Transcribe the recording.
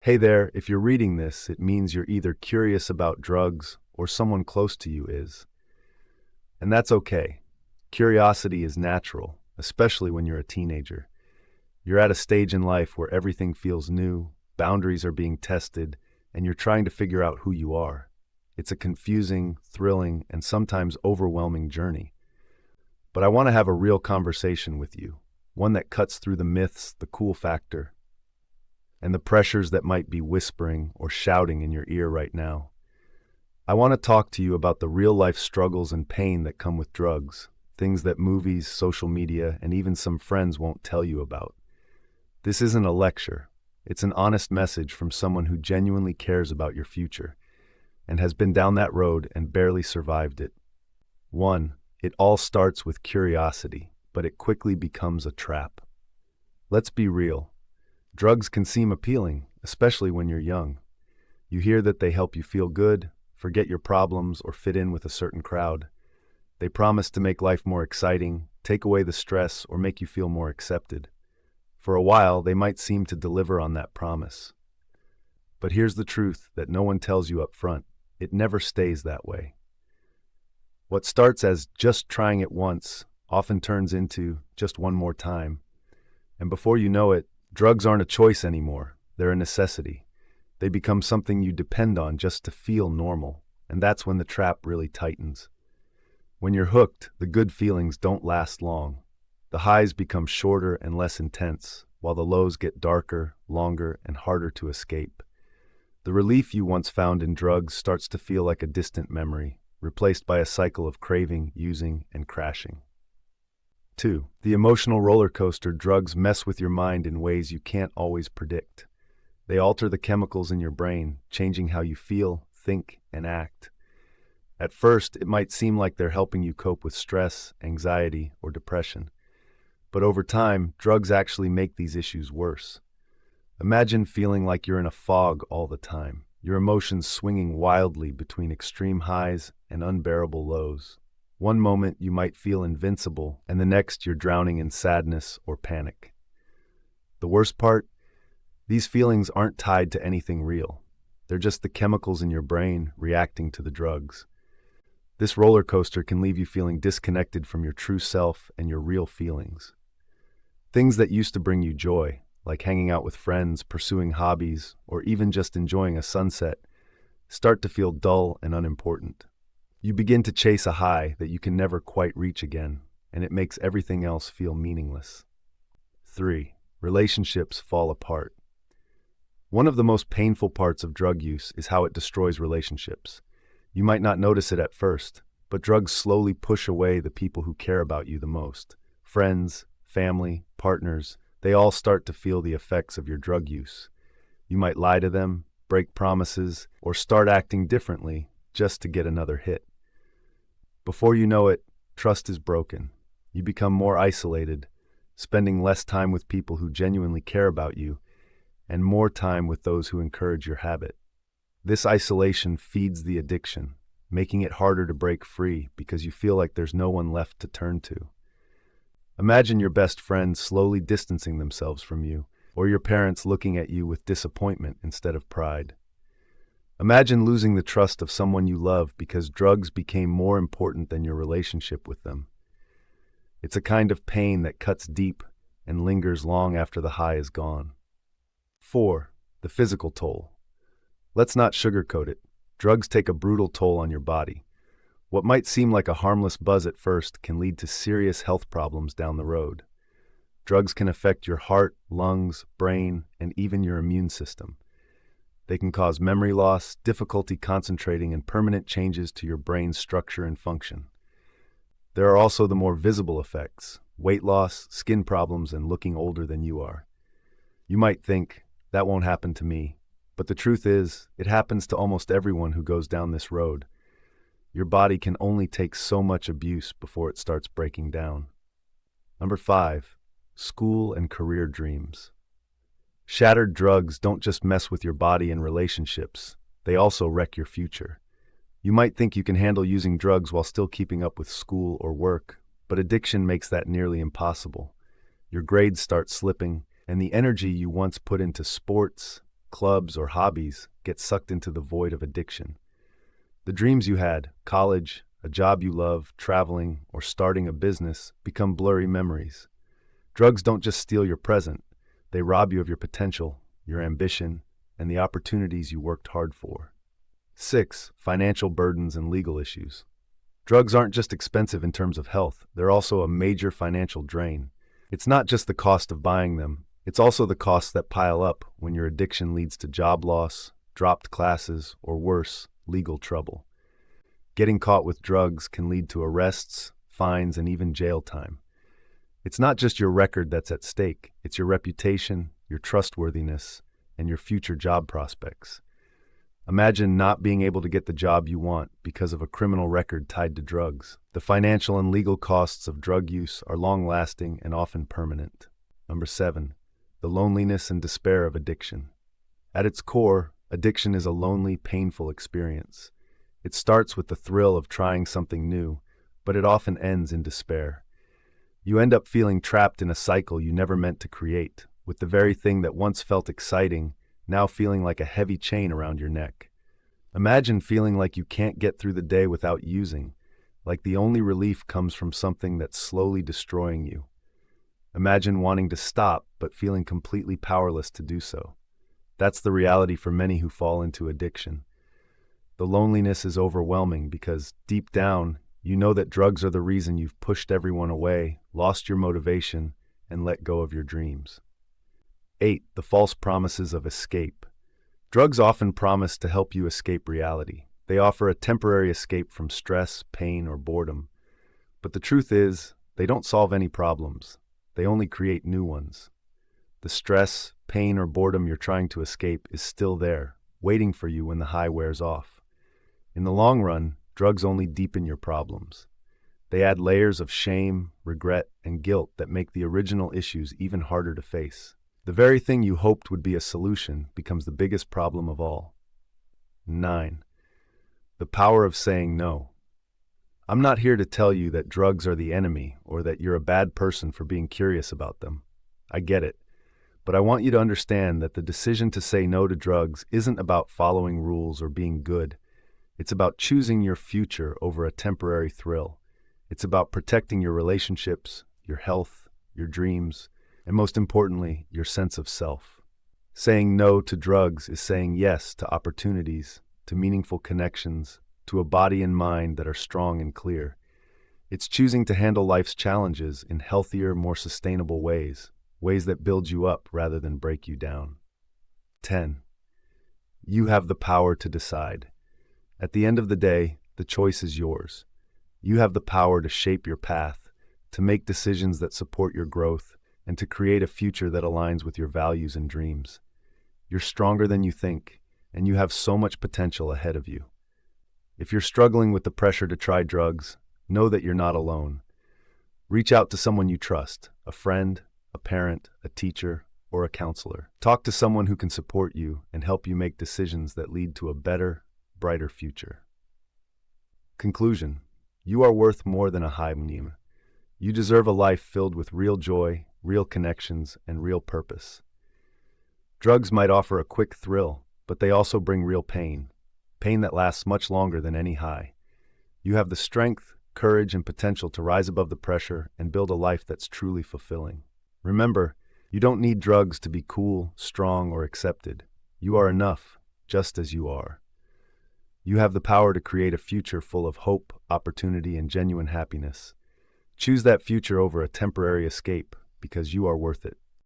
Hey there, if you're reading this, it means you're either curious about drugs or someone close to you is. And that's okay. Curiosity is natural, especially when you're a teenager. You're at a stage in life where everything feels new, boundaries are being tested, and you're trying to figure out who you are. It's a confusing, thrilling, and sometimes overwhelming journey. But I want to have a real conversation with you, one that cuts through the myths, the cool factor, and the pressures that might be whispering or shouting in your ear right now. I want to talk to you about the real-life struggles and pain that come with drugs, things that movies, social media, and even some friends won't tell you about. This isn't a lecture. It's an honest message from someone who genuinely cares about your future and has been down that road and barely survived it. 1. It all starts with curiosity, but it quickly becomes a trap. Let's be real. Drugs can seem appealing, especially when you're young. You hear that they help you feel good, forget your problems, or fit in with a certain crowd. They promise to make life more exciting, take away the stress, or make you feel more accepted. For a while, they might seem to deliver on that promise. But here's the truth that no one tells you up front. It never stays that way. What starts as just trying it once often turns into just one more time. And before you know it, drugs aren't a choice anymore. They're a necessity. They become something you depend on just to feel normal, and that's when the trap really tightens. When you're hooked, the good feelings don't last long. The highs become shorter and less intense, while the lows get darker, longer, and harder to escape. The relief you once found in drugs starts to feel like a distant memory, replaced by a cycle of craving, using, and crashing. 2. The emotional roller coaster. Drugs mess with your mind in ways you can't always predict. They alter the chemicals in your brain, changing how you feel, think, and act. At first, it might seem like they're helping you cope with stress, anxiety, or depression. But over time, drugs actually make these issues worse. Imagine feeling like you're in a fog all the time, your emotions swinging wildly between extreme highs and unbearable lows. One moment you might feel invincible, and the next you're drowning in sadness or panic. The worst part? These feelings aren't tied to anything real. They're just the chemicals in your brain reacting to the drugs. This roller coaster can leave you feeling disconnected from your true self and your real feelings. Things that used to bring you joy, like hanging out with friends, pursuing hobbies, or even just enjoying a sunset, start to feel dull and unimportant. You begin to chase a high that you can never quite reach again, and it makes everything else feel meaningless. 3. Relationships fall apart. One of the most painful parts of drug use is how it destroys relationships. You might not notice it at first, but drugs slowly push away the people who care about you the most. Friends, family, partners, they all start to feel the effects of your drug use. You might lie to them, break promises, or start acting differently just to get another hit. Before you know it, trust is broken. You become more isolated, spending less time with people who genuinely care about you, and more time with those who encourage your habit. This isolation feeds the addiction, making it harder to break free because you feel like there's no one left to turn to. Imagine your best friend slowly distancing themselves from you, or your parents looking at you with disappointment instead of pride. Imagine losing the trust of someone you love because drugs became more important than your relationship with them. It's a kind of pain that cuts deep and lingers long after the high is gone. 4. The physical toll. Let's not sugarcoat it. Drugs take a brutal toll on your body. What might seem like a harmless buzz at first can lead to serious health problems down the road. Drugs can affect your heart, lungs, brain, and even your immune system. They can cause memory loss, difficulty concentrating, and permanent changes to your brain's structure and function. There are also the more visible effects: weight loss, skin problems, and looking older than you are. You might think, that won't happen to me. But the truth is, it happens to almost everyone who goes down this road. Your body can only take so much abuse before it starts breaking down. 5. School and career dreams. Shattered drugs don't just mess with your body and relationships, they also wreck your future. You might think you can handle using drugs while still keeping up with school or work, but addiction makes that nearly impossible. Your grades start slipping, and the energy you once put into sports, clubs, or hobbies get sucked into the void of addiction. The dreams you had, college, a job you love, traveling, or starting a business, become blurry memories. Drugs don't just steal your present, they rob you of your potential, your ambition, and the opportunities you worked hard for. 6. Financial burdens and legal issues. Drugs aren't just expensive in terms of health, they're also a major financial drain. It's not just the cost of buying them, it's also the costs that pile up when your addiction leads to job loss, dropped classes, or worse, legal trouble. Getting caught with drugs can lead to arrests, fines, and even jail time. It's not just your record that's at stake, it's your reputation, your trustworthiness, and your future job prospects. Imagine not being able to get the job you want because of a criminal record tied to drugs. The financial and legal costs of drug use are long-lasting and often permanent. Number 7. The loneliness and despair of addiction. At its core, addiction is a lonely, painful experience. It starts with the thrill of trying something new, but it often ends in despair. You end up feeling trapped in a cycle you never meant to create, with the very thing that once felt exciting now feeling like a heavy chain around your neck. Imagine feeling like you can't get through the day without using, like the only relief comes from something that's slowly destroying you. Imagine wanting to stop, but feeling completely powerless to do so. That's the reality for many who fall into addiction. The loneliness is overwhelming because, deep down, you know that drugs are the reason you've pushed everyone away, lost your motivation, and let go of your dreams. 8. The false promises of escape. Drugs often promise to help you escape reality. They offer a temporary escape from stress, pain, or boredom. But the truth is, they don't solve any problems. They only create new ones. The stress, pain, or boredom you're trying to escape is still there, waiting for you when the high wears off. In the long run, drugs only deepen your problems. They add layers of shame, regret, and guilt that make the original issues even harder to face. The very thing you hoped would be a solution becomes the biggest problem of all. 9. The power of saying no. I'm not here to tell you that drugs are the enemy or that you're a bad person for being curious about them. I get it. But I want you to understand that the decision to say no to drugs isn't about following rules or being good. It's about choosing your future over a temporary thrill. It's about protecting your relationships, your health, your dreams, and most importantly, your sense of self. Saying no to drugs is saying yes to opportunities, to meaningful connections, to a body and mind that are strong and clear. It's choosing to handle life's challenges in healthier, more sustainable ways that build you up rather than break you down. 10. You have the power to decide. At the end of the day, the choice is yours. You have the power to shape your path, to make decisions that support your growth, and to create a future that aligns with your values and dreams. You're stronger than you think, and you have so much potential ahead of you. If you're struggling with the pressure to try drugs, know that you're not alone. Reach out to someone you trust, a friend, a parent, a teacher, or a counselor. Talk to someone who can support you and help you make decisions that lead to a better, brighter future. Conclusion: you are worth more than a high meme. You deserve a life filled with real joy, real connections, and real purpose. Drugs might offer a quick thrill, but they also bring real pain that lasts much longer than any high. You have the strength, courage, and potential to rise above the pressure and build a life that's truly fulfilling. Remember, you don't need drugs to be cool, strong, or accepted. You are enough, just as you are. You have the power to create a future full of hope, opportunity, and genuine happiness. Choose that future over a temporary escape, because you are worth it.